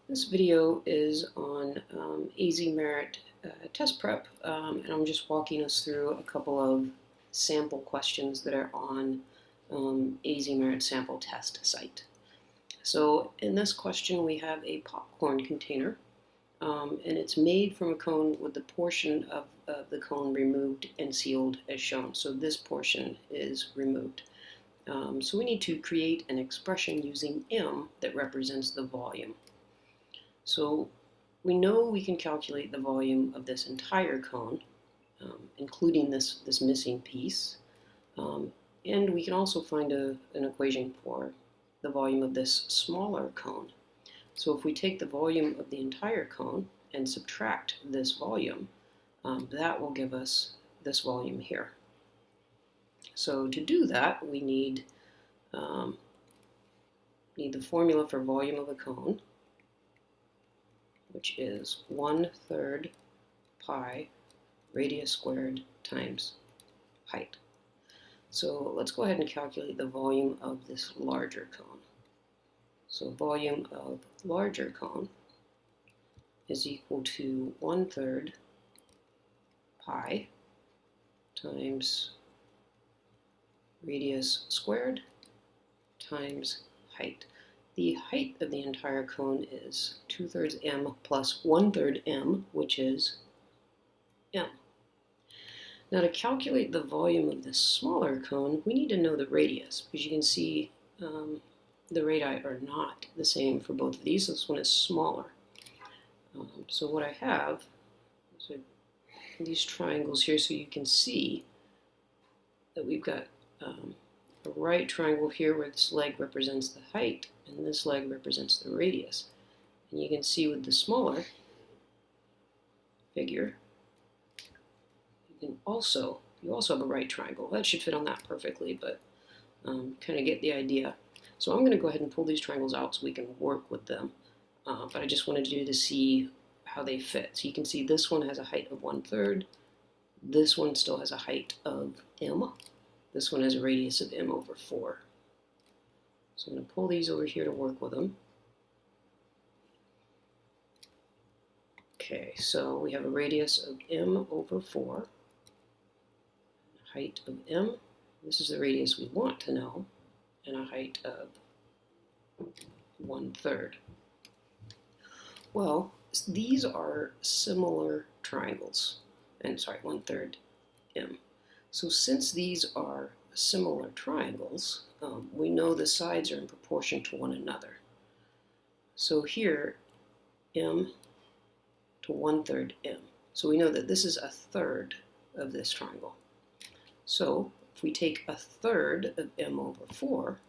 This video is on AZ Merit test prep, and I'm just walking us through a couple of sample questions that are on AZ Merit sample test site. So in this question we have a popcorn container, and it's made from a cone with the portion of the cone removed and sealed as shown. So this portion is removed. So we need to create an expression using m that represents the volume. So we know we can calculate the volume of this entire cone, including this missing piece, and we can also find an equation for the volume of this smaller cone. So if we take the volume of the entire cone and subtract this volume, that will give us this volume here. So to do that, we need the formula for volume of a cone, which is 1/3 pi radius squared times height. So let's go ahead and calculate the volume of this larger cone. So volume of larger cone is equal to 1/3 pi times radius squared times height. The height of the entire cone is 2/3 m plus 1/3 m, which is m. Now to calculate the volume of this smaller cone, we need to know the radius, because you can see the radii are not the same for both of these. This one is smaller. So what I have is these triangles here, so you can see that we've got a right triangle here where this leg represents the height and this leg represents the radius. And you can see with the smaller figure, you also have a right triangle. That should fit on that perfectly, but kind of get the idea. So I'm going to go ahead and pull these triangles out so we can work with them. But I just wanted you to see how they fit. So you can see this one has a height of 1/3. This one still has a height of m. This one has a radius of m/4. So I'm going to pull these over here to work with them. Okay, so we have a radius of m/4, a height of m. This is the radius we want to know, and a height of 1/3. Well, these are similar triangles, and sorry, 1/3 m. So since these are similar triangles, we know the sides are in proportion to one another. So here, m to 1/3 m. So we know that this is a third of this triangle. So if we take a third of m/4,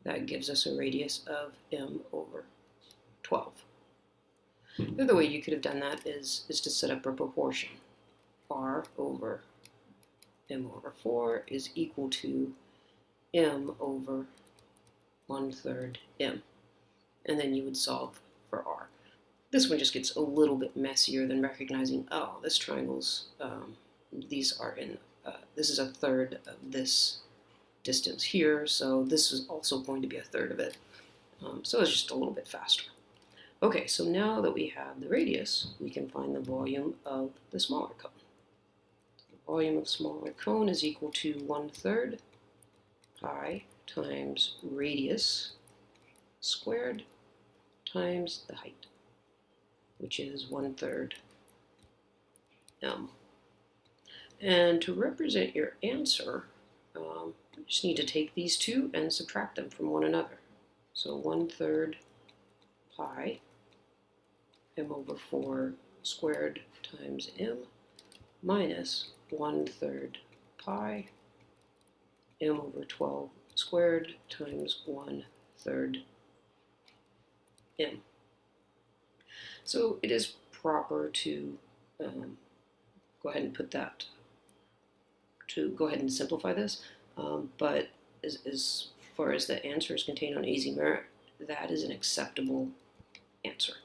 that gives us a radius of m/12. The other way you could have done that is to set up a proportion. R over m/4 is equal to m/1/3 m. And then you would solve for r. This one just gets a little bit messier than recognizing, oh, this triangle's, these are in, this is a third of this distance here, so this is also going to be a third of it. So it's just a little bit faster. Okay, so now that we have the radius, we can find the volume of the smaller cone. The volume of smaller cone is equal to 1/3 pi times radius squared times the height, which is 1/3 m. And to represent your answer, you just need to take these two and subtract them from one another. So 1/3 pi m/4 squared times m minus 1/3 pi m/12 squared times 1/3 m. So it is proper to go ahead and put that, to go ahead and simplify this, but as far as the answer is contained on AZ Merit, that is an acceptable answer.